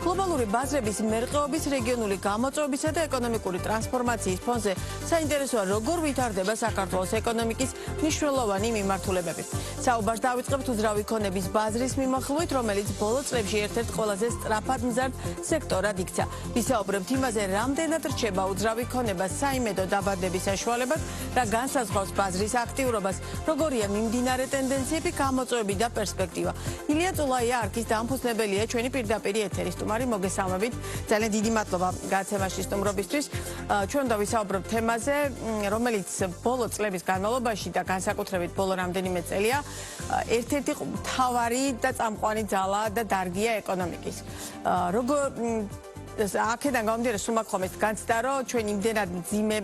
გლობალური ბაზრების მერყეობის რეგიონული გამოწვევებისა და ეკონომიკური ტრანსფორმაციის ფონზე საინტერესოა როგორ ვითარდება საქართველოს ეკონომიკის მნიშვნელოვანი მიმართულებები. საუბარს დავიწყებთ უძრავი ქონების ბაზრის მიმოხილვით, რომელიც ბოლო წლებში ერთ-ერთ ყველაზე სწრაფად მზარდ სექტორად იქცა. ვისაუბრებთ იმაზე, რამდენად რჩება უძრავი ქონება საიმედო დაბადების საშუალებად, რა განსაზღვრავს ბაზრის აქტიურობას, როგორია მიმდინარე ტენდენციები, გამოწვევები და პერსპექტივა. ილია წულაია არქის დამფუძნებელია ჩვენი პირდაპირ ეთერის სტუმარი, მოგესალმებით. ძალიან დიდი მადლობა გადაცემაში სტუმრობისთვის. ჩვენ უნდა ვისაუბროთ თემაზე, რომელიც ბოლო წლების განმავლობაში და განსაკუთრებით ბოლო რამდენიმე წელია ერთ-ერთი მთავარი და წამყვანი ძალა და დარგია ეკონომიკის. აქედან გამომდინარე სულ მაქრომეს განცდა, რომ ჩვენ იმდენად მძიმე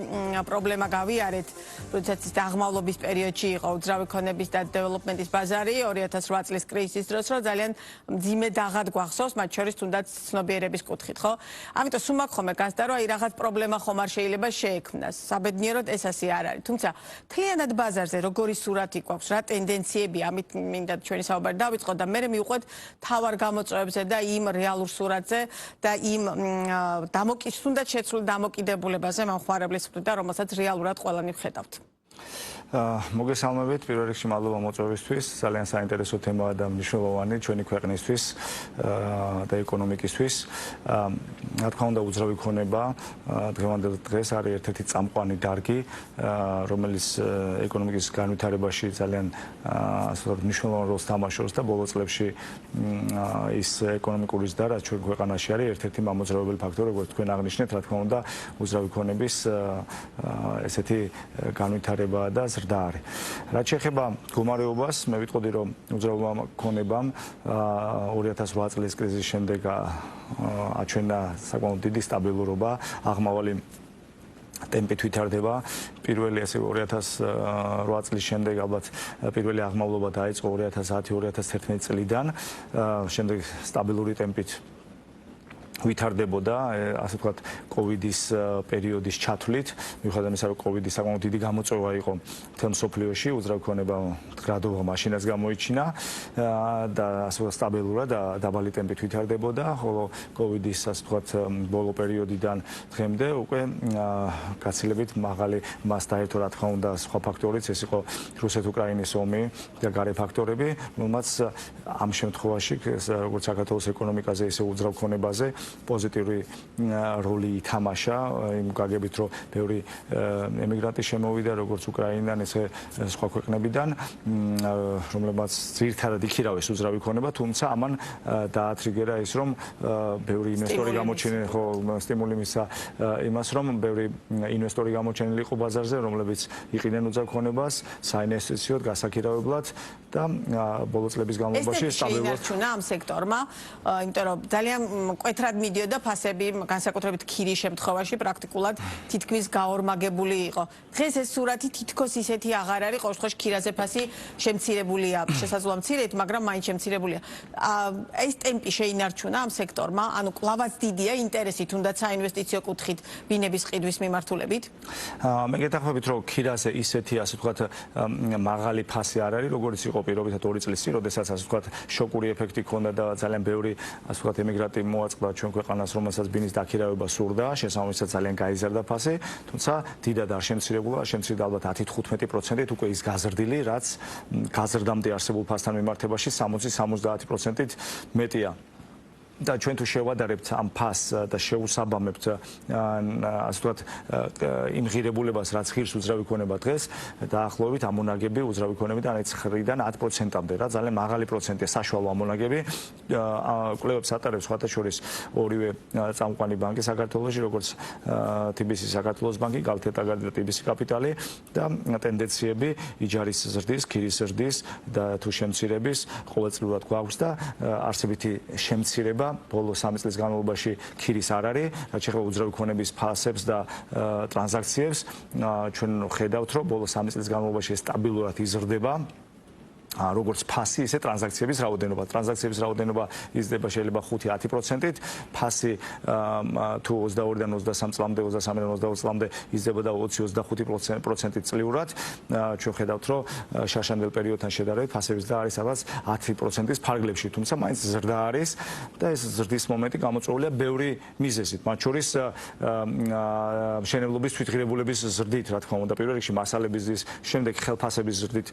პრობლემა გავიარეთ, როდესაც ის აღმავლობის პერიოდში იყო უძრავი ქონების და დეველოპმენტის ბაზარი 2008 წლის კრიზისის დროს, რომ ძალიან მძიმე დაღად გვახსოვს, მათ შორის თუნდაც ცნობიერების კუთხით, ხო? ამიტომ სულ მაქრომე განცდა, რომ აი რაღაც პრობლემა ხომ არ შეიძლება შეექმნას. საბედნიეროდ ეს ასე არ არის. თუმცა მთლიანად ბაზარზე როგორი სურათი გვაქვს, რა ტენდენციები, ამით მინდა ჩვენი საუბარი დავიწყოთ და მე მივყვეთ მთავარ გამოწვევებზე და იმ რეალურ სურათზე და იმ თუნდაც შეცვლილ დამოკიდებულებაზე მომხმარებლის მხრიდან, რომელსაც რეალურად ყველანი ვხედავთ. მოგესალმებით, პირველ რიგში მადლობა მოწვევისთვის, ძალიან საინტერესო თემაა და მნიშვნელოვანი ჩვენი ქვეყნისთვის და ეკონომიკისთვის. რა თქმა უნდა, უძრავი ქონება დღევანდელ დღეს არის ერთ-ერთი წამყვანი დარგი, რომელიც ეკონომიკის განვითარებაში ძალიან მნიშვნელოვან როლს თამაშობს და ბოლო წლებში ის ეკონომიკური ზრდა, რაც ჩვენ ქვეყანაში არის, ერთ-ერთი მამოძრავებელი ფაქტორი, როგორც თქვენ აღნიშნეთ, რა თქმა უნდა, უძრავი ქონების ესეთი განვითარება და ზრდა არის. რაც შეეხება მდგომარეობას, მე ვიტყოდი, რომ უძრავმა ქონებამ 2008 წლის კრიზისის შემდეგ აჩვენა საკმაოდ დიდი სტაბილურობა, აღმავალი ტემპით ვითარდება. პირველი ასე 2008 წლის შემდეგ ალბათ პირველი აღმავლობა დაიწყო 2010-2011 წლიდან, შემდეგ სტაბილური ტემპით ვითარდებოდა, ასე ვთქვათ, კოვიდის პერიოდის ჩათვლით, მიუხედავად იმისა, რომ კოვიდი საკმაოდ დიდი გამოწვევა იყო მთელ მსოფლიოში, უძრავი ქონება მდგრადობა მაშინაც გამოიჩინა და ასე ვთქვათ, სტაბილურად და დაბალი ტემპით ვითარდებოდა, ხოლო კოვიდის ასე ვთქვათ, ბოლო პერიოდიდან დღემდე უკვე გაცილებით მაღალი მას დაერთო, რა თქმა უნდა, სხვა ფაქტორიც, ეს იყო რუსეთ-უკრაინის ომი და გარე ფაქტორები, რომელმაც ამ შემთხვევაში, როგორც საქართველოს ეკონომიკაზე, ისე უძრავ ქონებაზე პოზიტიური როლი ითამაშა, იმ გაგებით, რომ ბევრი ემიგრანტი შემოვიდა, როგორც უკრაინიდან, ისე სხვა ქვეყნებიდან, რომლებმაც ძირითადად იქირავეს უძრავი ქონება, თუმცა ამან დაათრიგერა ის, რომ ბევრი ინვესტორი გამოჩენილი, ხო, სტიმული მისცა იმას, რომ ბევრი ინვესტორი გამოჩენილი იყო ბაზარზე, რომლებიც იყიდნენ უძრავ ქონებას საინვესტიციოდ, გასაქირავებლად და ბოლო წლების განმავლობაში სტაბილურად შეინარჩუნა ამ სექტორმა, იმიტომ რომ ძალიან მკვეთრად მიდიოდა ფასები, განსაკუთრებით ქირის შემთხვევაში პრაქტიკულად თითქმის გაორმაგებული იყო. დღეს ეს სურათი თითქოს ისეთი აღარ არის, ყოველ შემთხვევაში ქირაზე ფასი შემცირებულია, შესაძლოა მცირედ, მაგრამ მაინც შემცირებულია. ეს ტემპი შეინარჩუნა ამ სექტორმა, ანუ კლავაც დიდია ინტერესი თუნდაც საინვესტიციო კუთხით ბინების ყიდვის მიმართულებით. მე გეთანხმებით, რომ ქირაზე ისეთი, ასე ვთქვათ, მაღალი ფასი არ არის, როგორც იყო პირობითად 2 წლის წინ, როდესაც ასე ვთქვათ, შოკური ეფექტი ჰქონდა და ძალიან ბევრი, ასე ვთქვათ, ემიგრანტი მოაწყდა ჩვენ ქვეყანას, რომელსაც ბინის დაქირავება სურდა, შესაბამისად ძალიან გაიზარდა ფასი, თუმცა დიდად არ შემცირებულა, შემცირდა ალბათ 10-15%-ით უკვე ის გაზრდილი, რაც გაზრდამდე არსებულ ფასთან მიმართებაში 60-70%-ით მეტია. და ჩვენ თუ შევადარებთ ამ ფასს და შევუსაბამებთ ასე ვთქვათ იმ ღირებულებას, რაც ღირს უძრავი ქონება დღეს, დაახლოებით ამონაგები უძრავი ქონებიდან 9-დან 10%-მდე, რა ძალიან მაღალი პროცენტია საშუალო ამონაგები. კვლევებს ატარებს სხვათა შორის ორივე წამყვანი ბანკი საქართველოში, როგორც TBC საქართველოს ბანკი, Galteta-Gardi და TBC კაპიტალი და ტენდენციები იჯარის ზრდის, ქირის ზრდის და თუ შემცირების ყოველწლიურად გვაქვს და არსებითი შემცირება ბოლო 3 წლის განმავლობაში ქირის არ არის, რაც შეეხება უძრავი ქონების ფასებს და ტრანზაქციებს, ჩვენ ხედავთ, რომ ბოლო 3 წლის განმავლობაში სტაბილურად იზრდება. როგორც ფასი, ისე ტრანზაქციების რაოდენობა. ტრანზაქციების რაოდენობა იზრდება შეიძლება 5-10%-ით, ფასი თუ 22-დან 23 წლამდე, 23-დან 24 წლამდე იზრდება და 20-25%-ით წლიურად. ჩვენ ხედავთ, რომ შარშანდელ პერიოდთან შედარებით ფასების ზრდა არის რაღაც 10%-ის ფარგლებში, თუმცა მაინც ზრდა არის და ეს ზრდის მომენტი გამოწვეულია ბევრი მიზეზით, მათ შორის მშენებლობის თვითღირებულების ზრდით, რა თქმა უნდა, პირველ რიგში მასალების ზრდის, შემდეგ ხელფასების ზრდით.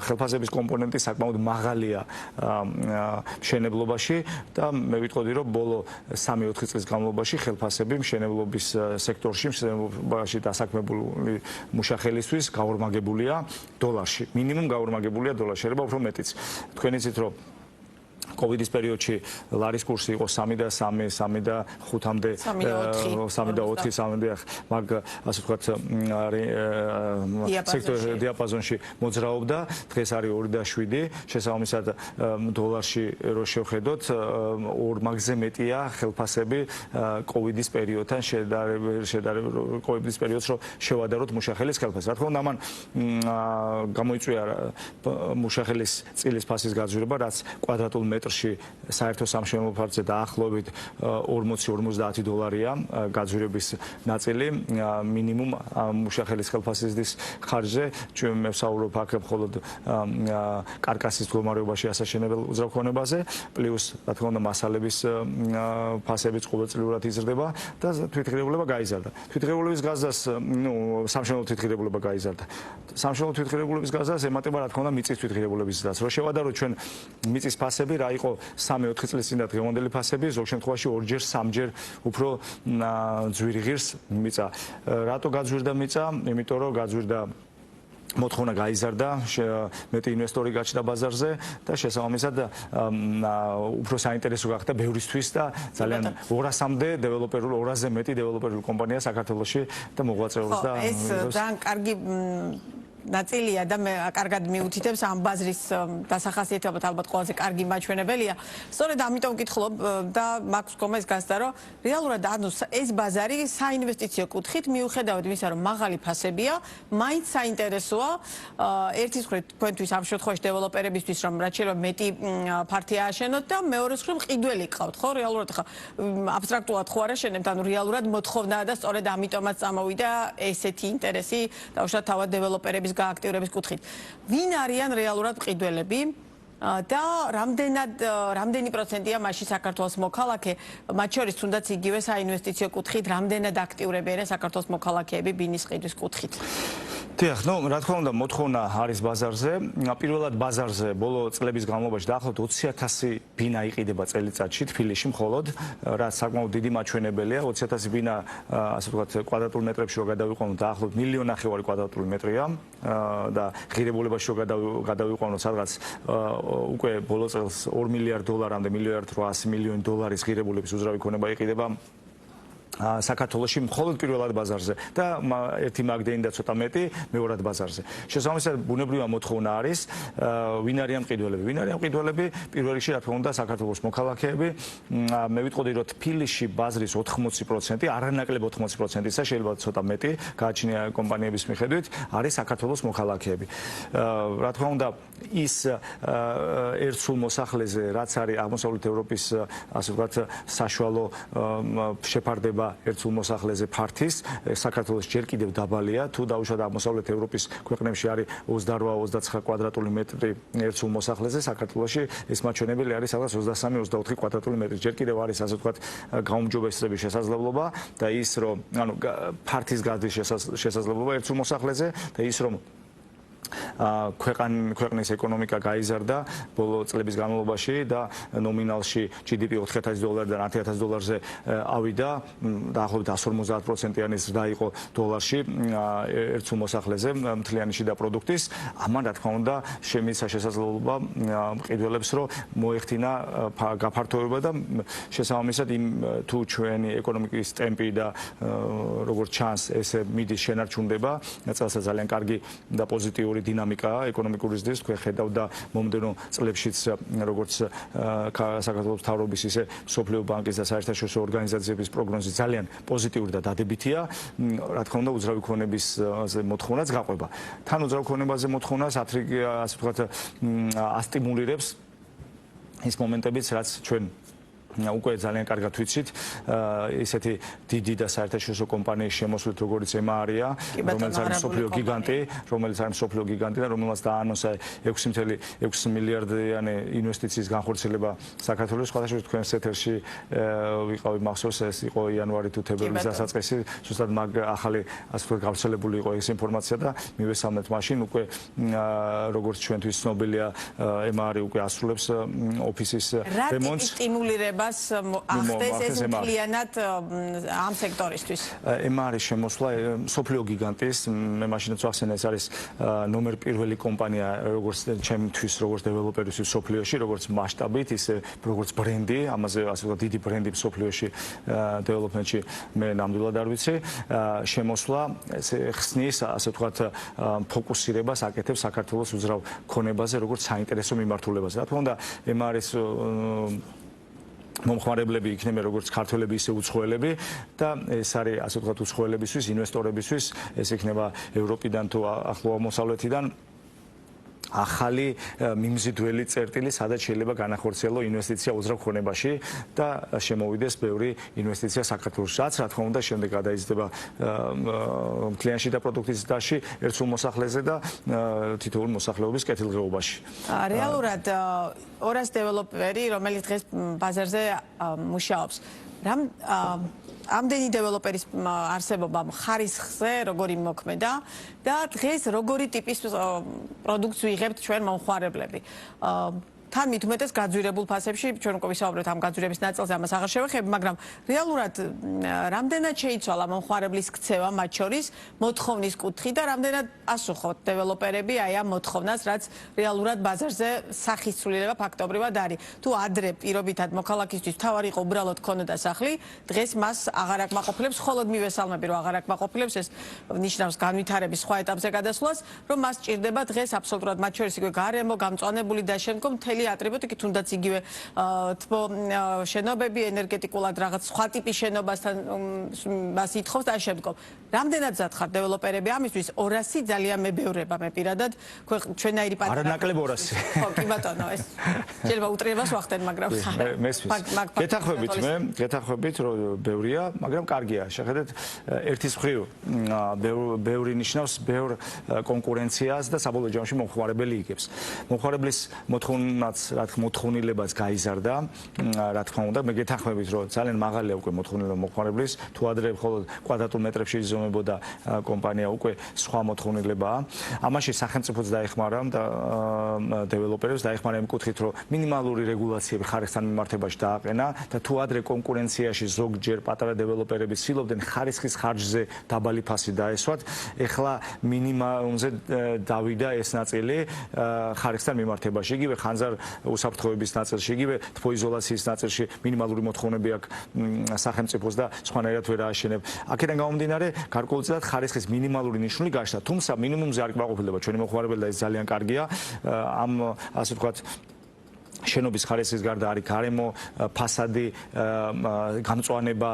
ხელფასების კომპონენტი საკმაოდ მაღალია მშენებლობაში და მე ვიტყოდი, რომ ბოლო 3-4 წლის განმავლობაში ხელფასები მშენებლობის სექტორში, მშენებლობაში დასაქმებული მუშახელისთვის გაორმაგებულია დოლარში. მინიმუმ გაორმაგებულია დოლარში, შეიძლება უფრო მეტიც. თქვენ იცით, რომ კოვიდის პერიოდში ლარის კურსი იყო 3 და 3, 3 და 5-მდე, 3 და 4, 3-მდე, მაგ ასე ვთქვათ სექტორ დიაპაზონში მოძრაობდა, დღეს არის 2 და 7, შესაბამისად დოლარში რო შევხედოთ, 2 მაგზე მეტია ხელფასები კოვიდის პერიოდთან შედარებით კოვიდის პერიოდს რო შევადაროთ მუშახელის ხელფასს. რა თქმა უნდა, ამან გამოიწვია მუშახელის წილის ფასის გაძვირება, რაც კვადრატულ მეტრში საერთო სამშენებლო ფართზე დაახლოებით 40-50 დოლარია გაძვირების ნაწილი მინიმუმ მუშახელის ხელფასის ხარჯზე. ჩვენ მე ვსაუბრობ აქ მხოლოდ კარკასის მდგომარეობაში ასაშენებელ უძრავქონებაზე, პლუს რა თქმა უნდა მასალების ფასებიც ყოველწლიურად იზრდება და თვითღირებულება გაიზარდა. თვითღირებულების გაზრდას, სამშენებლო თვითღირებულება გაიზარდა. სამშენებლო თვითღირებულების გაზრდას ემატება რა თქმა უნდა მიწის თვითღირებულების ზრდას. რო შევადაროთ ჩვენ მიწის ფასები რა იყო 3-4 წლის წინ და დღევანდელი ფასები, ზოგ შემთხვევაში 2-ჯერ, 3-ჯერ უფრო ძვირი ღირს მიწა. რატო გაძვირდა მიწა? იმიტომ რომ გაძვირდა მოთხოვნა გაიზარდა, მეტი ინვესტორი გაჩნდა ბაზარზე და შესაბამისად უფრო საინტერესო გახდა ბევრისთვის და ძალიან 200-მდე დეველოპერულ, 200-ზე მეტი დეველოპერული კომპანია საქართველოში და მოღვაწეობს და ეს ძალიან კარგი ნაწილია და მე კარგად მიუთითებს ამ ბაზრის დასახასიათებლად ალბათ ყველაზე კარგი მაჩვენებელია. სწორედ ამიტომ ვკითხულობ და მაქვს კომეს გასდა, რომ რეალურად ანუ ეს ბაზარი საინვესტიციო კუთხით მიუხედავად იმისა, რომ მაღალი ფასებია, მაინც საინტერესოა ერთის მხრივ თქვენთვის ამ შემთხვევაში დეველოპერებისთვის, რომ რაც შეიძლება მეტი ფართია აშენოთ და მეორე მხრივ მყიდველი გყავთ, ხო? რეალურად ხა აბსტრაქტულად ხო არ აშენებთ, ანუ რეალურად მოთხოვნაა და სწორედ ამიტომაც წამოვიდა ესეთი ინტერესი დაუშვათ თავად დეველოპერების გააქტიურების კუთხით. ვინ არიან რეალურად მყიდველები და რამდენი პროცენტია მასში საქართველოს მოქალაქე, მათ შორის თუნდაც იგივე საინვესტიციო კუთხით, რამდენად აქტიურებიან საქართველოს მოქალაქეები ბინის ყიდვის კუთხით? დიახ, რა თქმა უნდა, მოთხოვნა არის ბაზარზე. პირველად ბაზარზე ბოლო წლების განმავლობაში დაახლოებით 20,000 ბინა იყიდება წელიწადში თბილისში მხოლოდ, რაც საკმაოდ დიდი მაჩვენებელია. 20,000 ბინა, ასე ვთქვათ, კვადრატულ მეტრებში რო გადავიყვანოთ, დაახლოებით 1,5 მილიონი კვადრატული მეტრია და ღირებულებაში რო გადავიყვანოთ, სადღაც უკვე ბოლო წელს 2 მილიარდ დოლარამდე, 1,8 მილიონი დოლარის ღირებულების უძრავი ქონება იყიდება საქართველოში მხოლოდ პირველად ბაზარზე და ერთი მაგდენი და ცოტა მეტი მეორად ბაზარზე. შესაბამისად, ბუნებრივია მოთხოვნა არის, ვინ არიან მყიდველები? ვინ არიან მყიდველები? პირველ რიგში, რა თქმა უნდა, საქართველოს მოქალაქეები. მე ვიტყოდი, რომ თბილისში ბაზრის 80%, არანაკლებ 80%-ისა, შეიძლება ცოტა მეტი, გააჩნია კომპანიების მიხედვით, არის საქართველოს მოქალაქეები. რა თქმა უნდა, ის ერთსულ მოსახლეზე, რაც არის აღმოსავლეთ ევროპის, ასე ვთქვათ, საშუალო შეფარდება ერთსულ მოსახლეზე ფართის, საქართველოს ჯერ კიდევ დაბალია, თუ დაუშვათ აღმოსავლეთ ევროპის ქვეყნებში არის 28-29 კვადრატული მეტრი ერთსულ მოსახლეზე, საქართველოში ეს მაჩვენებელი არის სადღაც 23-24 კვადრატული მეტრი. ჯერ კიდევ არის, ასე ვთქვათ, გაუმჯობესების შესაძლებლობა და ის რომ, ანუ ფართის გაზრდის შესაძლებლობა ერთსულ მოსახლეზე და ის რომ ქვეყნის ეკონომიკა გაიზარდა ბოლო წლების განმავლობაში და ნომინალში GDP $4,000-დან $10,000-ზე ავიდა, დაახლოებით 150%-იანი ზრდა იყო დოლარში ერთსულ მოსახლეზე მთლიანი შიდა პროდუქტის. ამან რა თქმა უნდა შემიცა შესაძლებლობა მყიდველებს, რომ მოეხდინა გაფართოება და შესაბამისად თუ ჩვენი ეკონომიკის ტემპი და როგორც ჩანს, ესე მიდის შენარჩუნდება, წელსაც ძალიან კარგი და პოზიტიური დინამიკაა ეკონომიკური ზრდის, თქვენ ხედავთ და მომდევნო წლებშიც როგორც საქართველოს მთავრობის ისე მსოფლიო ბანკის და საერთაშორისო ორგანიზაციების პროგნოზი ძალიან პოზიტიური და დადებითია. რა თქმა უნდა, უძრავი ქონების მოთხოვნაც გაყვება. თან უძრავ ქონებაზე მოთხოვნას ასე ვთქვათ ასტიმულირებს ის მომენტებიც, რაც ჩვენ უკვე ძალიან კარგად ვიცით, ესეთი დიდი და საერთაშორისო კომპანიის შემოსვლით, როგორც ემაარია, რომელიც არის მსოფლიო გიგანტი და რომელმაც დაანონსა 6.6 მილიარდიანი ინვესტიციის განხორციელება საქართველოს. სხვადასხვა თქვენს ეთერში ვიყავი, მახსოვს, ეს იყო იანვარი თუ თებერვლის დასაწყისი, ზუსტად მაგ ახალი ასე ვთქვათ გავრცელებული იყო ეს ინფორმაცია და მივესალმეთ მაშინ უკვე როგორც ჩვენთვის ცნობილია, ემაარი უკვე ასრულებს ოფისის რემონტს. ახდეს ეს მთლიანად ამ სექტორისთვის. ემაარის შემოსვლა მსოფლიო გიგანტის, მე მაშინაც ვახსენე, ეს არის ნომერ პირველი კომპანია როგორც ჩემთვის, როგორც დეველოპერისთვის მსოფლიოში, როგორც მასშტაბით, ისე როგორც ბრენდი, ამაზე ასე ვთქვათ დიდი ბრენდი მსოფლიოში დეველოპმენტში მე ნამდვილად არ ვიცი. შემოსვლა ხსნის ასე ვთქვათ ფოკუსირებას აკეთებს საქართველოს უძრავ ქონებაზე, როგორც საინტერესო მიმართულებაზე. რა თქმა უნდა, ემაარის მომხმარებლები იქნება როგორც ქართველები, ისე უცხოელები და ეს არის ასე ვთქვათ უცხოელებისთვის, ინვესტორებისთვის, ეს იქნება ევროპიდან თუ ახლო აღმოსავლეთიდან ახალი მიმზიდველი წერტილი, სადაც შეიძლება განახორციელო ინვესტიცია უძრავ ქონებაში და შემოვიდეს ბევრი ინვესტიცია საქართველოში. რაც რა თქმა უნდა შემდეგ გადაიზრდება კლიანტში და პროდუქტის დაში ერთსულ მოსახლეზე და თითოეული მოსახლეობის კეთილდღეობაში. რეალურად 200 დეველოპერი, რომელიც დღეს ბაზარზე მუშაობს, ამდენი დეველოპერის არსებობამ ხარისხზე როგორი მოქმედა და დღეს როგორი ტიპის პროდუქტს ვიღებთ ჩვენ მომხმარებლები. თან მით უმეტეს გაძვირებულ ფასებში, ჩვენ უკვე ვისაუბრეთ ამ გაძვირების ნაწილზე, ამას აღარ შევეხები, მაგრამ რეალურად რამდენად შეიცვალა მომხმარებლის ქცევა მათ შორის მოთხოვნის კუთხით და რამდენად პასუხობთ დეველოპერები აი ამ მოთხოვნას, რაც რეალურად ბაზარზე სახის ცვლილება ფაქტობრივად არის. თუ ადრე პირობითად მოქალაქისთვის თავარი იყო უბრალოდ ქონოდა სახლი, დღეს მას აღარ აკმაყოფილებს, მხოლოდ მივესალმები, რომ აღარ აკმაყოფილებს, ეს ნიშნავს განვითარების სხვა ეტაპზე გადასვლას, რომ მას ჭირდება დღეს აბსოლუტურად მათ შორის იქვე გარემო, გამწვანებული და შემდგომ მთელი ატრიბუტიკი, თუნდაც იგივე თბო შენობები, ენერგეტიკულად რაღაც სხვა ტიპის შენობასთან მას ითხოვს და შემდგომ. რამდენად მზად ხართ დეველოპერები ამისთვის? 200 ძალიან მებევრება მე პირადად, ჩვენაირი პატარა. არანაკლებ 200. ხო, კი ბატონო, ეს შეიძლება უტრიებას ვახდენ, მაგრამ გეთახვებით, რომ ბევრია, მაგრამ კარგია. შეხედეთ, ერთის მხრივ ბევრი ნიშნავს ბევრ კონკურენციას და საბოლოო ჯამში მომხმარებელი იგებს. მომხმარებლის მოთხოვნილებაც გაიზარდა, რა თქმა უნდა, მე გეთანხმებით, რომ ძალიან მაღალია უკვე მოთხოვნილება მომხმარებლის, თუ ადრე მხოლოდ კვადრატულ მეტრებში იზომებოდა კომპანია, უკვე სხვა მოთხოვნილებაა. ამაში სახელმწიფოც დაეხმარა და დეველოპერებს დაეხმარა იმ კუთხით, რომ მინიმალური რეგულაციები ხარისხთან მიმართებაში დააყენა და თუ ადრე კონკურენციაში ზოგჯერ პატარა დეველოპერები ცდილობდნენ ხარისხის ხარჯზე დაბალი ფასი დაესვათ, ეხლა მინიმუმზე დავიდა ეს ნაწილი ხარისხთან მიმართებაში. იგივე ხანძარ უსაფრთხოების ნაწილში, იგივე თბოიზოლაციის ნაწილში მინიმალური მოთხოვნები აქვს სახელმწიფოს და სხვანაირად ვერ ააშენებ. აქედან გამომდინარე, გარკვეულწილად ხარისხის მინიმალური ნიშნული გაჩნდა, თუმცა მინიმუმზე არ აკმაყოფილება ჩვენი მომხმარებელი და ეს ძალიან კარგია. ამ ასე ვთქვათ შენობის ხარისხის გარდა არის გარემო, ფასადი, გამწვანება,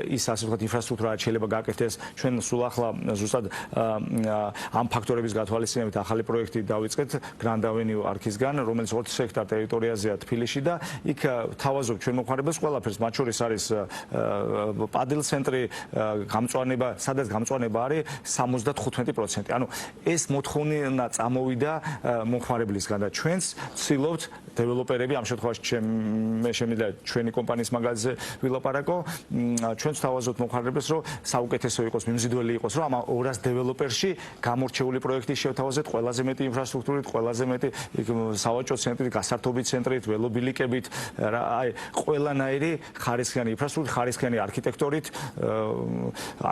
ის ასე ვთქვათ ინფრასტრუქტურა შეიძლება გაკეთდეს. ჩვენ სულ ახლა ზუსტად ამ ფაქტორების გათვალისწინებით ახალი პროექტი დავიწყეთ Grand Avenue არქისგან, რომელიც 20 ჰექტარ ტერიტორიაზეა თბილისში და იქ თავაზობ ჩვენ მომხმარებელს ყველაფერს, მათ შორის არის პადელ ცენტრი, გამწვანება, სადაც გამწვანება არის 75%. ანუ ეს მოთხოვნა წამოვიდა მომხმარებლისგან და ჩვენც ვცდილობთ დეველოპერები ამ შემთხვევაში მე შემიძლია ჩვენი კომპანიის მაგაზინზე ვილაპარაკო, ჩვენც თავაზობთ მომხმარებელს, რომ საუკეთესო იყოს, მიმზიდველი იყოს, რომ ამ 200 დეველოპერში გამორჩეული პროექტი შევთავაზეთ ყველაზე მეტი ინფრასტრუქტურით, ყველაზე მეტი სავაჭრო ცენტრით, გასართობი ცენტრით, ველობილიკებით, აი ყველანაირი ხარისხიანი ინფრასტრუქტურით, ხარისხიანი არქიტექტურით,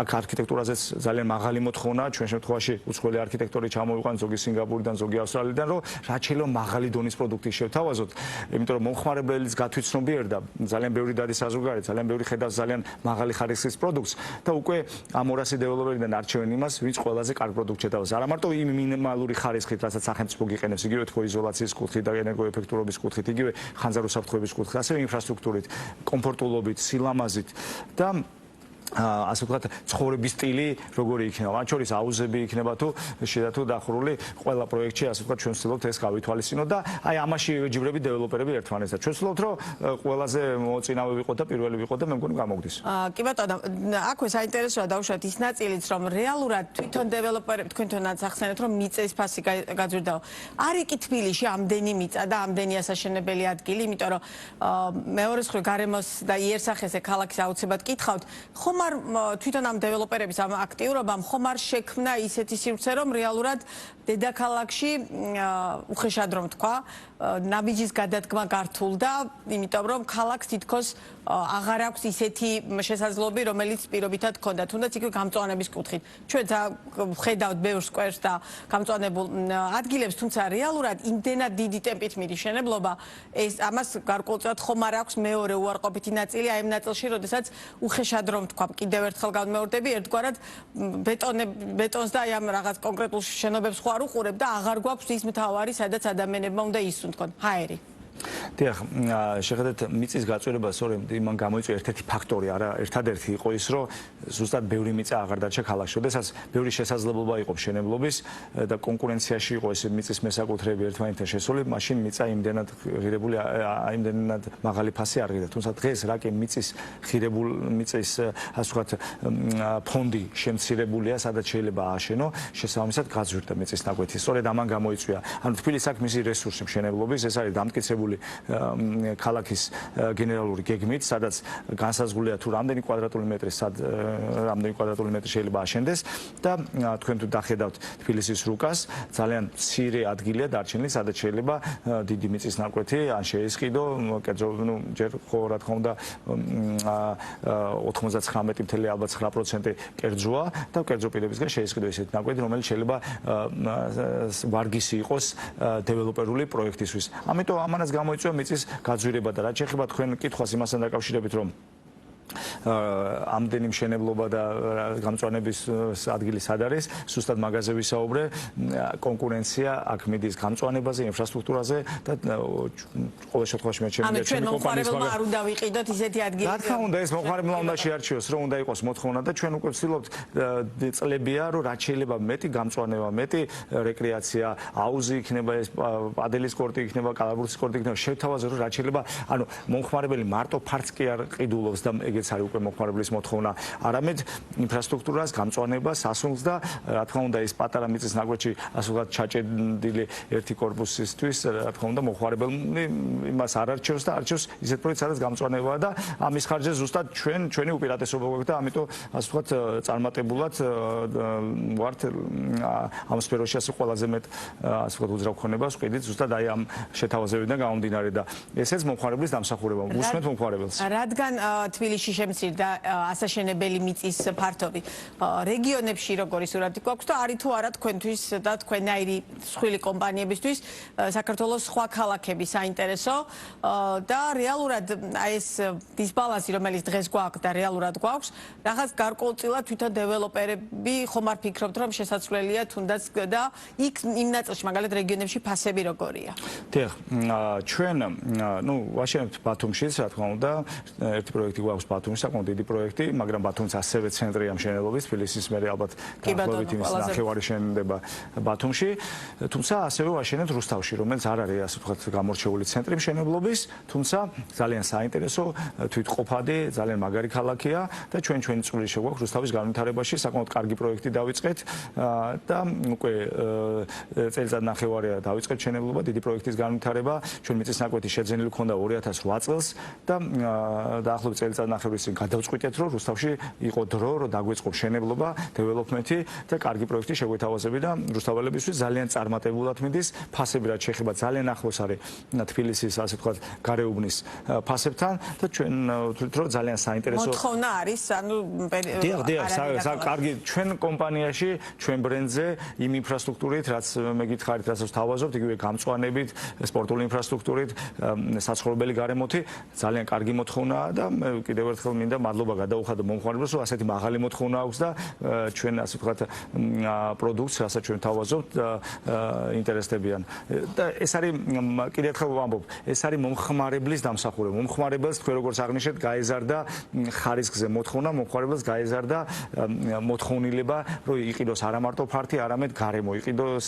აქ არქიტექტურაზეც ძალიან მაღალი მოთხოვნა, ჩვენ შემთხვევაში უცხოელი არქიტექტორი ჩამოვიყვანთ ზოგი სინგაპურიდან, ზოგი ავსტრალიიდან, რომ რაც შეიძლება მაღალი დონის პროდუქტი შევთავაზოთ. დავასრულებაზოთ, იმიტომ რომ მომხმარებლის გათვითცნობიერდა, ძალიან ბევრი დადის საზღვარგარეთ, ძალიან ბევრი ხედავს ძალიან მაღალი ხარისხის პროდუქტს და უკვე ამ 200 დეველოპერიდან არჩევენ იმას, ვინც ყველაზე კარგ პროდუქტს შეთავაზებს. არა მარტო იმ მინიმალური ხარისხით, რასაც სახელმწიფო გიყენებს, იგივე თქო იზოლაციის კუთხით და ენერგოეფექტურობის კუთხით, იგივე ხანძარ უსაფრთხოების კუთხით, ასევე ინფრასტრუქტურით, კომფორტულობით, სილამაზით და ასე ვთქვათ, ცხოვრების სტილი როგორი იქნება. მათ შორის აუზები იქნება თუ შეიძლება თუ დახურული ყველა პროექტში, ასე ვთქვათ, ჩვენ ვცდილობთ ეს გავითვალისწინოთ და აი ამაში ეჯიბრები დეველოპერები ერთმანეთს და ჩვენ ვცდილობთ, რომ ყველაზე მოწინავე ვიყოთ და პირველი ვიყოთ და მე მგონი გამოგდის. კი ბატონო, აქვე საინტერესოა დავუშვათ ის ნაწილიც, რომ რეალურად თვითონ დეველოპერები თქვენთანაც ახსენეთ, რომ მიწის ფასი გაძვირდაო. არ იქ თბილისში ამდენი მიწა და ამდენი ასაშენებელი ადგილი, იმიტომ რომ მეორე მხრივ გარემოს და იერსახეს ქალაქის აუცილებლად კითხავთ, ხომ არ თვითონ ამ დეველოპერების ამ აქტიურობამ ხომ არ შექმნა ისეთი სივრცე, რომ რეალურად დედაქალაქში უხეშად რომ თქვა, ნაბიჯის გადადგმა გართულდა, იმიტომ რომ ქალაქს თითქოს აღარ აქვს ისეთი შესაძლებლობები, რომელიც პირობითად ჰქონდა, თუნდაც იქ გამწვანების კუთხით. ჩვენ ხედავთ ბევრ სკვერს და გამწვანებულ ადგილებს, თუმცა რეალურად იმდენად დიდი ტემპით მიდის შენებლობა, ეს ამას გარკვეულწილად ხომ არ აქვს მეორე უარყოფითი ნაწილი აი ამ ნაწილში, როდესაც უხეშად რომ თქვა, კიდევ ერთხელ განმეორდები, ერთგვარად ბეტონს და აი ამ რაღაც კონკრეტულ შენობებს ხო არ უყურებ და აღარ გვაქვს ის მთავარი, სადაც ადამიანებმა უნდა ისუნთქონ. ჰაერი. დიახ, შეხედეთ მიწის გაწვირება სწორედ იმან გამოიწვია ერთ-ერთი ფაქტორი, არა ერთადერთი იყო ის, რომ ზუსტად ბევრი მიწა აღარ დარჩა ქალაქში. შესაძაც ბევრი შესაძლებლობა იყო მშენებლობის და კონკურენციაში იყო ეს მიწის მესაკუთრეები ერთმანეთთან შესული, მაშინ მიწა იმდენად ღირებული, იმდენად მაღალი ფასი არ ღირდა. თუმცა დღეს რა კი მიწის ასე ვთქვათ, ფონდი შემცირებულია, სადაც შეიძლება ააშენო, შესაბამისად გაძვირდა მიწის ნაკვეთი. სწორედ ამან გამოიწვია. ანუ თბილისს აქვს მისი რესურსი მშენებლობის, ეს არის დამტკიცებული ქალაქის გენერალური გეგმით, სადაც განსაზღვრულია თუ რამდენი კვადრატული მეტრი შეიძლება აშენდეს და თქვენ თუ დახედავთ თბილისის რუკას, ძალიან მცირე ადგილია დარჩენილი, სადაც შეიძლება დიდი მიწის ნაკვეთი ან შეისყიდო, კერძო, ჯერ ხო რა თქმა უნდა 99.9% კერძოა და კერძო პირებისგან შეისყიდო ესეთი ნაკვეთი, რომელიც შეიძლება ვარგისი იყოს დეველოპერული პროექტისთვის. ამიტომ ამანაც გამოიწვია მიწის გაძვირება და რაც შეეხება თქვენ კითხვას იმასთან დაკავშირებით, რომ ამდენი მშენებლობა და გამწვანების ადგილი სად არის, სუსტად მაგაზე ვისაუბრე, კონკურენცია აქ მიდის გამწვანებაზე, ინფრასტრუქტურაზე და ყოველ შემთხვევაში მე ჩემი მომხმარებელმა არ უნდა ვიყიდოთ ისეთი ადგილი. რა თქმა უნდა, ეს მომხმარებელმა უნდა შეარჩიოს, რომ უნდა იყოს მოთხოვნა და ჩვენ უკვე ვცდილობთ წლებია, რომ რაც შეიძლება მეტი გამწვანება, მეტი რეკრეაცია, აუზი იქნება, ეს პადელის კორტი იქნება, კალაბურსის კორტი იქნება, შევთავაზოთ, რომ რაც შეიძლება, ანუ მომხმარებელი მარტო ფარც კი არ ყიდულობს და ეგეც არის უკვე მომხმარებლის მოთხოვნა, არამედ ინფრასტრუქტურას, გამწვანებას, სასუნთქს და რა თქმა უნდა ეს პატარა მიწის ნაკვეთში ასე ვთქვათ ჩაჭედილი ერთი კორპუსისთვის, რა თქმა უნდა მომხმარებელი იმას არ არჩევს და არჩევს ისეთ პროექტს, სადაც გამწვანებაა და ამის ხარჯზე ზუსტად ჩვენი უპირატესობა გვაქვს და ამიტომ ასე ვთქვათ წარმატებულად ვართ ამ სფეროში ასე ყველაზე მეტ ასე ვთქვათ უძრავქონებას ვყიდით ზუსტად აი ამ შეთავაზებიდან გამომდინარე და ესეც მომხმარებლის დამსახურება. უსმენთ მომხმარებელს. რადგან თბილისში შემცირდა ასაშენებელი მიწის ფართობი, რეგიონებში როგორი სურათი გვაქვს და არის თუ არა თქვენთვის და თქვენაირი მსხვილი კომპანიებისთვის საქართველოს სხვა ქალაქები საინტერესო და რეალურად ეს დისბალანსი, რომელიც დღეს გვაქვს და რეალურად გვაქვს, რაღაც გარკვეულწილად თვითონ დეველოპერები ხომ არ ფიქრობთ, რომ შესაძლებელია თუნდაც და იქ იმ ნაწილში, მაგალითად რეგიონებში ფასები როგორია? დიახ, ჩვენ ვაშენებთ ბათუმშიც, რა თქმა უნდა, ერთი პროექტი გვაქვს ბათუმში, საკმაოდ დიდი პროექტი, მაგრამ ბათუმიც ასევე ცენტრია მშენებლობის, თბილისის მერე ალბათ დაახლოებით იმის ნახევარი შენდება ბათუმში, თუმცა ასევე ვაშენებთ რუსთავში, რომელიც არ არის ასე ვთქვათ გამორჩეული ცენტრი მშენებლობის, თუმცა ძალიან საინტერესო, თვითყოფადი, ძალიან მაგარი ქალაქია და ჩვენი წვლილი შეგვაქვს რუსთავის განვითარებაში, საკმაოდ კარგი პროექტი დავიწყეთ და უკვე წელიწად ნახევარია დავიწყეთ მშენებლობა, დიდი პროექტის განვითარება, ჩვენ მიწის ნაკვეთი შეძენილი ჰქონდა 2008 წელს და დაახლოებით წელიწად მართლობის წინ გადავწყვიტეთ, რომ რუსთავში იყო დრო, რომ დაგვეწყო მშენებლობა, დეველოპმენტი და კარგი პროექტი შეგვეთავაზები და რუსთაველებისთვის ძალიან წარმატებულად მიდის. ფასები რაც შეეხება ძალიან ახლოს არის თბილისის, ასე ვთქვათ, გარეუბნის ფასებთან და ჩვენ ვთვლით, რომ ძალიან საინტერესო მოთხოვნა არის, ანუ კარგი ჩვენ კომპანიაში, ჩვენ ბრენდზე იმ ინფრასტრუქტურით, რაც მე გითხარით, რასაც თავაზობთ, იგივე გამწვანებით, სპორტული ინფრასტრუქტურით, საცხოვრებელი გარემოთი ძალიან კარგი მოთხოვნაა და მე კიდევ ერთხელ მინდა მადლობა გადაუხადო მომხმარებლებს, რომ ასეთი მაღალი მოთხოვნა აქვს და ჩვენ ასე ვთქვათ პროდუქტს, რასაც ჩვენ თავაზობთ, ინტერესდებიან. და ეს არის კიდევ ერთხელ ვამბობ, ეს არის მომხმარებლის დამსახურება. მომხმარებელს თქვენ როგორც აღნიშნეთ, გაეზარდა ხარისხზე მოთხოვნა, მომხმარებელს გაეზარდა მოთხოვნილება, რომ იყიდოს არა მარტო ფართი, არამედ გარემო, იყიდოს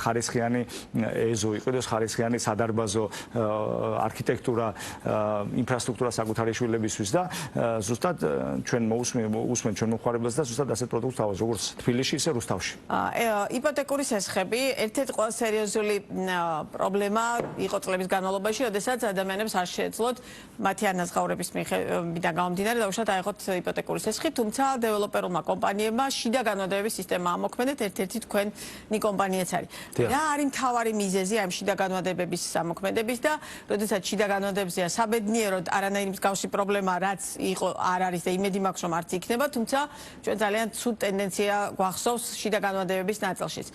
ხარისხიანი ეზო, იყიდოს ხარისხიანი სადარბაზო არქიტექტურა, ინფრასტრუქტურა საკუთარი შვილებისთვის და ზუსტად ჩვენ უსმენთ ჩვენ მომხმარებელს და ზუსტად ასეთ პროდუქტს თავაზობთ, როგორც თბილისში, ისე რუსთავში. იპოთეკური სესხები ერთ-ერთი ყველა სერიოზული პრობლემა იყო წლების განმავლობაში, როდესაც ადამიანებს არ შეეძლოთ მათი ანაზღაურების მხრიდან გამომდინარე დაუშვათ აიღოთ იპოთეკური სესხი, თუმცა დეველოპერულმა კომპანიებმა შიდა განვადების სისტემა ამოქმედეთ, ერთ-ერთი თქვენი კომპანიაც არის. რა არის მთავარი მიზეზი ამ შიდა განვადებების ამოქმედების და როდესაც შიდა განვადებებზეა საბედნიეროდ არანაირი მსგავსი პრობლემა რაც იყო არ არის და იმედი მაქვს რომ არც იქნება, თუმცა ჩვენ ძალიან ცუდ ტენდენცია გვახსოვს შიდა განვადებების ნაწილშიც.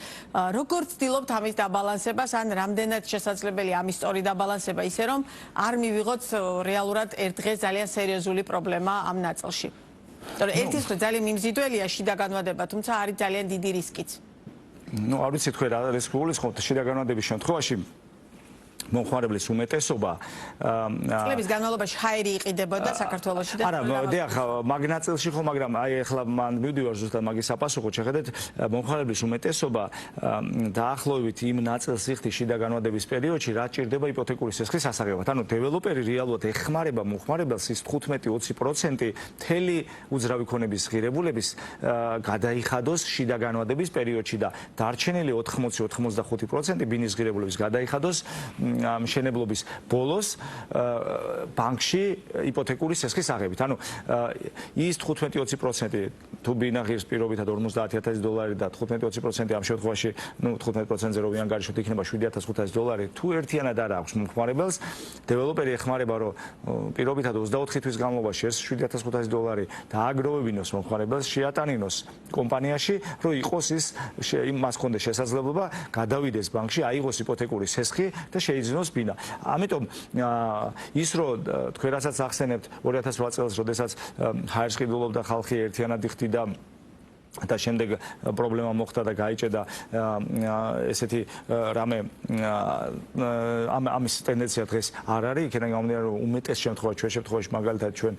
როგორ ვცდილობთ ამის დაბალანსებას, ან რამდენად შესაძლებელია ამის სწორი დაბალანსება ისე რომ არ მივიღოთ რეალურად ერთ დღეს ძალიან სერიოზული პრობლემა ამ ნაწილში. თორე ერთის მხრივ ძალიან მიმზიდველია შიდა განვადება, თუმცა არის ძალიან დიდი რისკიც. არ ვიცი თქვენ რა რისკი გულისხმობთ შიდა განვადების შემთხვევაში. მომხმარებლის უმეტესობა წლების განმავლობაში ჰაერი იყიდებოდა საქართველოში და არა, დიახ, მაგ ნაწილში ხო, მაგრამ აი ახლა მან მივდივარ ზუსტად მაგის საპასუხოდ, შეხედეთ, მომხმარებლის უმეტესობა დაახლოებით იმ ნაწილს იხდის შიდა განვადების პერიოდში, რაც ჭირდება იპოთეკური სესხის ასაღებად. ანუ დეველოპერი რეალურად ეხმარება მომხმარებელს ის 15-20% მთელი უძრავი ქონების ღირებულების გადაიხადოს შიდა განვადების პერიოდში და დარჩენილი 80-85% ბინის ღირებულების გადაიხადოს მშენებლობის ბოლოს ბანკში იპოთეკური სესხის აღებით. ანუ ის 15-20% თუ ბინა ღირს პირობითად $50,000 და 15-20% ამ შემთხვევაში, 15%-ზე რო ვიან გარშოთ იქნება $7,500 თუ ერთიანად არ აქვს მომხმარებელს, დეველოპერი ეხმარება რომ პირობითად 24 თვის განმავლობაში ეს $7,500 დააგროვებინოს მომხმარებელს, შეატანინოს კომპანიაში, რომ იყოს ის მას ჰქონდეს შესაძლებლობა გადავიდეს ბანკში, აიღოს იპოთეკური სესხი და შეიძინოს ბინა. ამიტომ ის რომ თქვენ რასაც ახსენებთ 2008 წელს, როდესაც ჰაერს ყიდულობდა ხალხი ერთიანად იხდიდა და შემდეგ პრობლემა მოხდა და გაიჭედა ესეთი რამე ამის ტენდენცია დღეს არ არის, იქიდან გამომდინარე რომ უმეტეს შემთხვევაში ჩვენ შემთხვევაში მაგალითად ჩვენ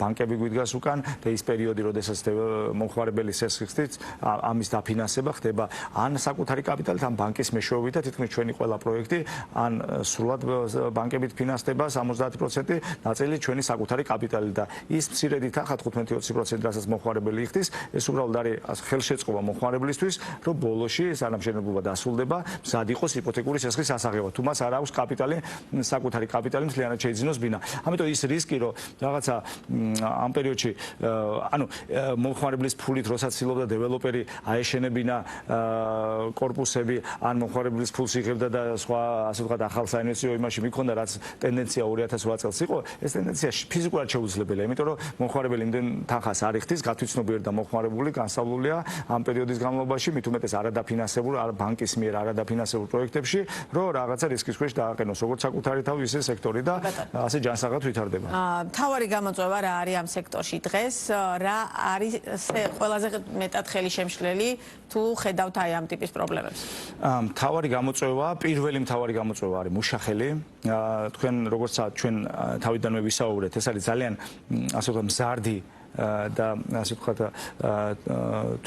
ბანკები გვიდგას უკან და ის პერიოდი როდესაც მომხმარებელი სესხი ხდით, ამის დაფინანსება ხდება ან საკუთარი კაპიტალით, ან ბანკის მეშვეობით და თითქმის ჩვენი ყველა პროექტი ან სრულად ბანკებით ფინანსდება 70% ნაწილი ჩვენი საკუთარი კაპიტალით და ის მცირედით ახლა 15-20% რასაც მომხმარებელი იხდის, ეს უბრალოდ ხელშეწყობა მომხმარებლისთვის, რომ ბოლოში სანამ მშენებლობა დასრულდება, მზად იყოს იპოთეკური სესხის ასაღება. თუ მას არ აქვს კაპიტალი, საკუთარი კაპიტალი მთლიანად შეიძინოს ბინა. ამიტომ ის რისკი, რომ რაღაცა ამ პერიოდში, ანუ მომხმარებლის ფულით როცა ცდილობდა დეველოპერი აეშენებინა კორპუსები, ან მომხმარებლის ფულს იღებდა და სხვა, ასე ვთქვათ, ახალ საინვესტიციო იმაში მიქონდა, რაც ტენდენცია 2008 წელს იყო, ეს ტენდენცია ფიზიკურად შეუძლებელია, იმიტომ რომ მომხმარებელი იმდენ თანხას არ იხდის, გათვითცნობიერდა და მომხმარებული განსავლულია ამ პერიოდის განმავლობაში, მით უმეტეს არადაფინანსებულ, ბანკის მიერ არადაფინანსებულ პროექტებში, რომ რაღაცა რისკის ქვეშ დააყენოს, როგორც საკუთარი თავი, ისე სექტორი და ასე ჯანსაღად ვითარდება. მთავარი გამოწვევა რა არის ამ სექტორში დღეს? რა არის ყველაზე მეტად ხელისშემშლელი თუ ხედავთ აი ამ ტიპის პრობლემებს? მთავარი გამოწვევა, პირველი მთავარი გამოწვევა არის მუშახელი. თქვენ როგორც ჩვენ თავიდანვე ვისაუბრეთ, ეს არის ძალიან ასე ვთქვათ მზარდი და ასე ვთქვათ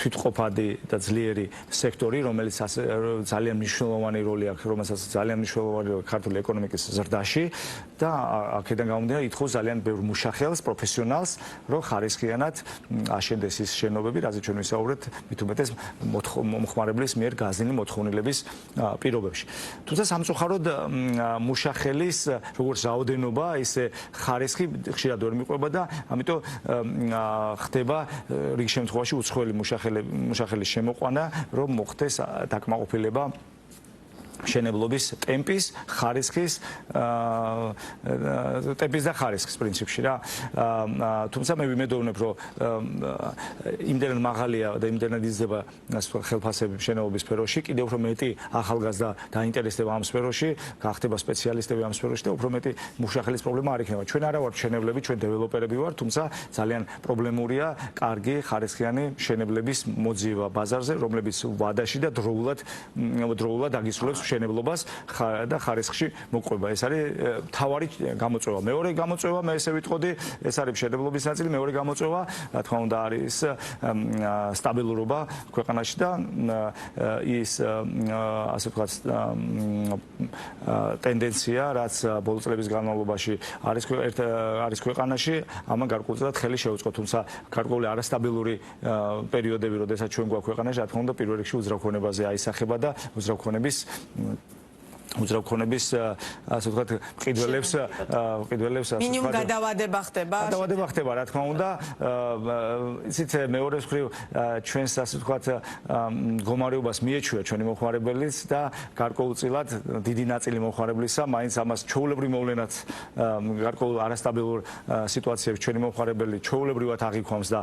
თვითყოფადი და ძლიერი სექტორი, რომელიც ძალიან მნიშვნელოვანი როლი აქვს, რომელსაც ძალიან მნიშვნელოვანი როლი ქართული ეკონომიკის ზრდაში და აქედან გამომდინარე ითხოვს ძალიან ბევრ მუშახელს, პროფესიონალს, რომ ხარისხიანად აშენდეს ის შენობები, რაზეც ჩვენ ვისაუბრეთ, მით უმეტეს მომხმარებლის მიერ გაზრდილი მოთხოვნილების პირობებში. თუმცა სამწუხაროდ მუშახელის როგორც რაოდენობა, ისე ხარისხი ხშირად ვერ მიყვება და ამიტომ ხდება რიგ შემთხვევაში უცხოელი მუშახელის შემოყვანა, რომ მოხდეს დაკმაყოფილება მშენებლობის ტემპის, ხარისხის და ხარისხის პრინციპში რა. თუმცა მე ვიმედოვნებ, რომ იმდენად მაღალია და იმდენად იზრდება ხელფასები მშენებლობის სფეროში, კიდევ უფრო მეტი ახალგაზრდა დაინტერესდება ამ სფეროში, გახდება სპეციალისტები ამ სფეროში და უფრო მეტი მუშახელის პრობლემა არ იქნება. ჩვენ არა ვართ მშენებლები, ჩვენ დეველოპერები ვართ, თუმცა ძალიან პრობლემურია კარგი ხარისხიანი მშენებლების მოძიება ბაზარზე, რომლებიც ვადაში და დროულად აგისრულებს მშენებლობას და ხარისხში მოყვება. ეს არის მთავარი გამოწვევა. მეორე გამოწვევა, მე ესე ვიტყოდი, ეს არის მშენებლობის ნაწილი, მეორე გამოწვევა, რა თქმა უნდა, არის სტაბილურობა ქვეყანაში და ის ასე ვთქვათ ტენდენცია, რაც ბოლო წლების განმავლობაში არის ქვეყანაში, ამან გარკვეულწილად ხელი შეუწყო, თუმცა გარკვეული არასტაბილური პერიოდები, როდესაც ჩვენ გვაქვს ქვეყანაში, რა თქმა უნდა, პირველ რიგში უძრავქონებაზე აისახება და უძრავქონების ასე ვთქვათ მყიდველებს მინიმუმ გადავადება ხდება. გადავადება ხდება, რა თქმა უნდა. იცით, მეორე მხრივ ჩვენს ასე ვთქვათ მდგომარეობას მიეჩვია ჩვენი მომხმარებელიც და გარკვეულწილად დიდი ნაწილი მომხმარებლისა მაინც ამას ჩვეულებრივ მოვლენად გარკვეულ არასტაბილურ სიტუაციებში ჩვენი მომხმარებელი ჩვეულებრივად აღიქვამს და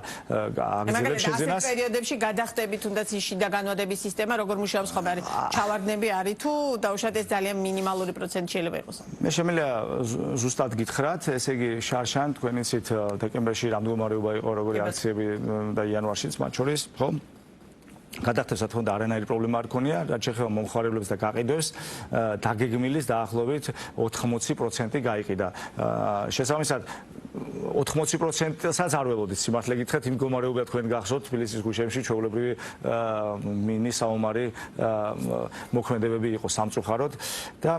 აგრძელებს შეძენას. ამ პერიოდებში გადახდებით თუნდაც ის შიდა განვადების სისტემა როგორ მუშაობს ხომ არის ჩავარდნები არის თუ დაუშვათ ეს ძალიან მინიმალური პროცენტი შეიძლება იყოს. მე შემიძლია ზუსტად გითხრათ, ესე იგი შარშან თქვენი ცით დეკემბერში რამდენმარება იყო როგორი აქციები და იანვარშიც მათ შორის, ხო? გადახდებს რა თქმა უნდა არანაირი პრობლემა არ ქონია, რაც შეეხება მომხმარებლებს და გაყიდვებს, დაგეგმილის დაახლოებით 80% გაიყიდა. შესაბამისად 80%-საც არ ველოდით სიმართლე გითხრათ, იმ მდგომარეობა თქვენ გახსოვთ თბილისის გუშინში ჩვეულებრივი მინი საომარი მოქმედებები იყო სამწუხაროდ და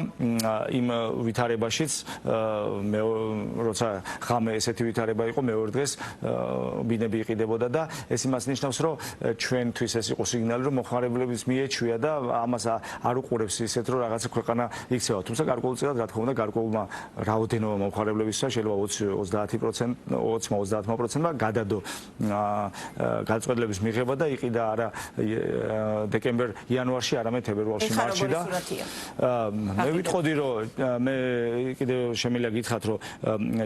იმ ვითარებაშიც მე როცა ღამე ესეთი ვითარება იყო, მეორე დღეს ბინები იყიდებოდა და ეს იმას ნიშნავს, რომ ჩვენთვის ეს იყო სიგნალი, რომ მომხმარებლების მიეჩვია და ამას არ უყურებს ისეთ, რომ რაღაცა ქვეყანა იქცევა. თუმცა გარკვეულწილად რა თქმა უნდა გარკვეულმა რაოდენობა მომხმარებლებისა შეიძლება 20-30%-მა გადადო გადაწყვეტილების მიღება და იყიდა არა დეკემბერ-იანვარში, არამედ თებერვალში, მარტში და მე ვიტყოდი, რომ მე კიდევ შემიძლია გითხრათ, რომ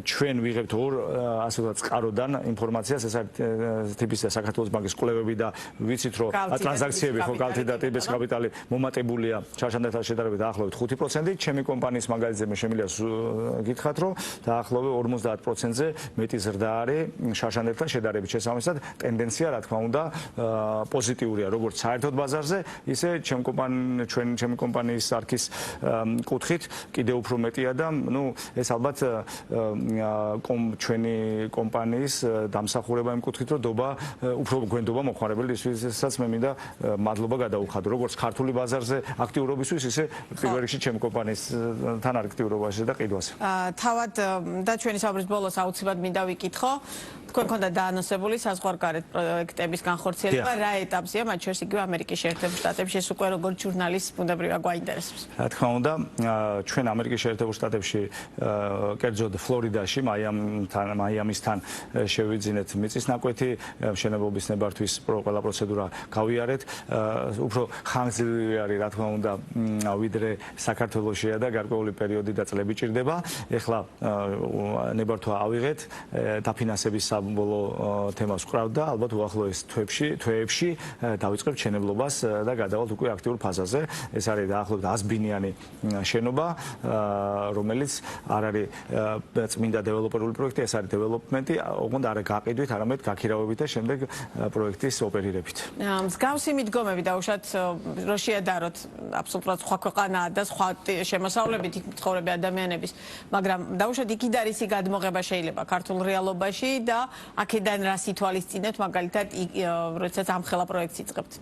ჩვენ ვიღებთ ორ ასე ვთქვათ წყაროდან ინფორმაციას, ეს არის ტიპის საქართველოს ბანკის კვლევები და ვიცით, რომ ტრანზაქციები ხო კალთი და ტიბის კაპიტალი მომატებულია შარშანდელთან შედარებით დაახლოებით 5%, ჩემი კომპანიის მაგალითზე მე შემიძლია გითხრათ, რომ დაახლოებით 50%-ზე მეტი ზრდა არის შარშანდელთან შედარებით. შესაბამისად, ტენდენცია რა თქმა უნდა პოზიტიურია, როგორც საერთოდ ბაზარზე, ისე ჩემი კომპანიის არქის კუთხით კიდევ უფრო მეტია და ეს ალბათ ჩვენი კომპანიის დამსახურება იმ კუთხით, რომ უფრო გვენდობა მომხმარებლისთვისაც მე მინდა მადლობა გადაუხადო, როგორც ქართული ბაზარზე აქტიურობისთვის, ისე პირველ რიგში ჩემი კომპანიისთან აქტიურობაში და ყიდვაზე. თავად და ჩვენი საუბრის ბოლოს აუცილებლად მინდა ვიკითხო, თქვენ გქონდა დაანონსებული საზღვარგარეთ პროექტების განხორციელება, რა ეტაპზეა, მათ შორის იგივე ამერიკის შეერთებულ შტატებში, ეს უკვე როგორც ჟურნალისტს ბუნებრივად გვაინტერესებს. რა თქმა უნდა, ჩვენ ამერიკის შეერთებულ შტატებში, კერძოდ ფლორიდაში, მაიამისთან შევიძინეთ მიწის ნაკვეთი, მშენებლობის ნებართვის ყველა პროცედურა გავიარეთ. უფრო ხანგრძლივი არის, რა თქმა უნდა, ვიდრე საქართველოშია და გარკვეული პერიოდი და წლები ჭირდება. ეხლა ნებართვა ავიღეთ, დაფინანსების საბოლოო თემას ვყავთ და ალბათ უახლოეს თვეებში დავიწყებთ მშენებლობას და გადავალთ უკვე აქტიურ ფაზაზე. ეს არის დაახლოებით 100 ბინიანი შენობა, რომელიც არ არის წმინდა დეველოპერული პროექტი, ეს არის დეველოპმენტი, ოღონდ არა გაყიდვით, არამედ გაქირავებით და შემდეგ პროექტის ოპერირებით. მსგავსი მიდგომები დაუშვათ რო შეადაროთ აბსოლუტურად სხვა ქვეყანაა და სხვა შემოსავლებით მცხოვრები ადამიანების, მაგრამ დაუშვათ იქით არის გადმოღება შეიძლება ქართულ რეალობაში და აქედან რას ითვალისწინებთ, მაგალითად, როდესაც ამხელა პროექტს იწყებთ?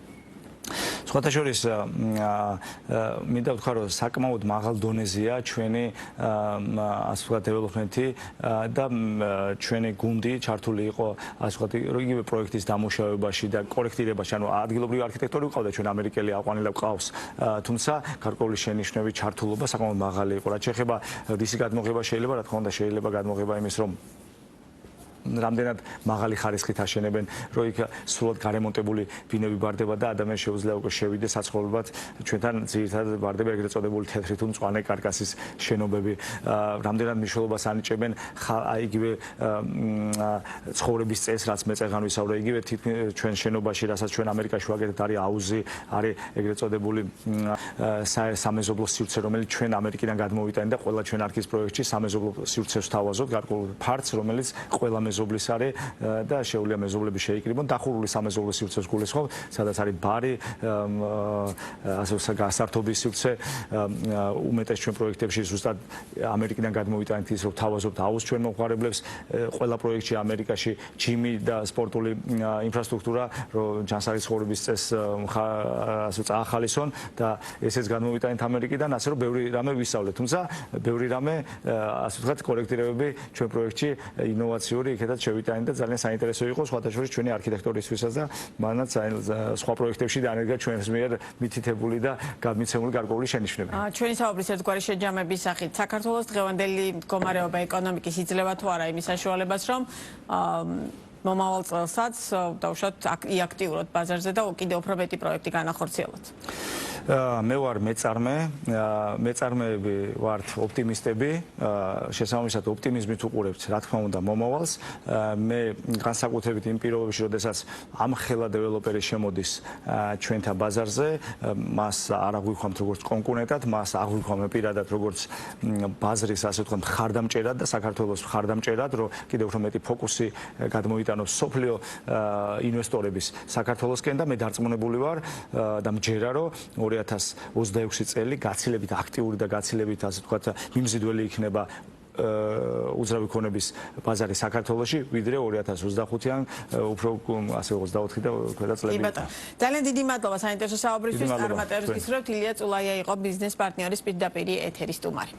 სხვათა შორის მინდა ვთქვა, რომ საკმაოდ მაღალ დონეზეა ჩვენი ასე ვთქვათ დეველოპმენტი და ჩვენი გუნდი ჩართული იყო ასე ვთქვათ იგივე პროექტის დამუშავებაში და კორექტირებაში, ანუ ადგილობრივი არქიტექტორი ვიყავდა ჩვენ ამერიკელი აყვანილებ ყავს, თუმცა გარკვეული შენიშვნები ჩართულობა საკმაოდ მაღალი იყო. რაც შეეხება რისი გადმოღება შეიძლება, რა თქმა უნდა შეიძლება გადმოღება იმის, რომ რამდენად მაღალი ხარისხით აშენებენ, რომ იქ სრულად გარემონტებული ბინები ბარდება და ადამიანს შეუძლია უკვე შევიდეს საცხოვრებლად ჩვენთან ძირითადად ბარდება ეგრეთ წოდებული თეთრი თუ მწვანე კარკასის შენობები. რამდენად მნიშვნელობას ანიჭებენ იგივე ცხოვრების წესს, რაც მე წეგან ვისაუბრე, იგივე ჩვენ შენობაში, რასაც ჩვენ ამერიკაში ვაკეთებთ, არის აუზი, არის ეგრეთ წოდებული სამეზობლო სივრცე, რომელიც ჩვენ ამერიკიდან გადმოვიტანეთ და ყველა ჩვენ არქის პროექტში სამეზობლო სივრცეს ვთავაზობთ, გარკვეულ ფართს, რომელიც ყველა მეზობლის არის და შეუძლია მეზობლები შეიკრიბონ. დახურული სამეზობლო სივრცეს გულისხმობ, სადაც არის ბარი, ასე გასართობის სივრცე. უმეტეს ჩვენ პროექტებში ზუსტად ამერიკიდან გადმოვიტანეთ ის, რომ თავაზობთ აუზს ჩვენ მომხმარებლებს. ყველა პროექტში ამერიკაში ჯიმი და სპორტული ინფრასტრუქტურა, რომ ჯანსაღი ცხოვრების წესს ასე წაახალისონ და ესეც გადმოვიტანეთ ამერიკიდან, ასე რომ ბევრი რამე ვისწავლეთ. თუმცა ბევრი რამე ასე ვთქვათ კორექტირებები ჩვენ პროექტში ინოვაციური იქედაც შევიტანეთ და ძალიან საინტერესო იყო სხვათა შორის ჩვენი არქიტექტორისთვისაც და მანაც სხვა პროექტებში დანერგა ჩვენს მიერ მითითებული და გადმიცემული გარკვეული შენიშვნები. ჩვენი საუბრის ერთგვარი შეჯამების სახით საქართველოს დღევანდელი მდგომარეობა ეკონომიკის იძლევა თუ არა იმის საშუალებას, რომ მომავალ წელსაც დავუშვათ აქტიურად ბაზარზე და კიდევ უფრო მეტი პროექტი განახორციელოთ. მე ვარ მეწარმეები ვართ ოპტიმისტები, შესაბამისად ოპტიმიზმით უყურებთ, რა თქმა უნდა, მომავალს. მე განსაკუთრებით იმ პირობებში, როდესაც ამხელა დეველოპერი შემოდის ჩვენთან ბაზარზე, მას არ აღვიქვამთ როგორც კონკურენტად, მას აღვიქვამთ პირადად როგორც ბაზრის, ასე ვთქვათ, მხარდამჭერად და საქართველოს მხარდამჭერად, რომ კიდევ უფრო მეტი ფოკუსი გადმოიტანოს სოფლიო ინვესტორების საქართველოსკენ და მე დარწმუნებული ვარ და მჯერა, რომ 2026 წელი გაცილებით აქტიური და გაცილებით ასე ვთქვათ მიმზიდველი იქნება უძრავი ქონების ბაზარი საქართველოში, ვიდრე 2025-ან უფრო ასე 24 და ქვედა წლები. ძალიან დიდი მადლობა საინტერესო საუბრისთვის. წარმატებებს გისურვებთ. ილია წულაია იყო ბიზნეს პარტნიორის პირდაპირ ეთერის სტუმარი.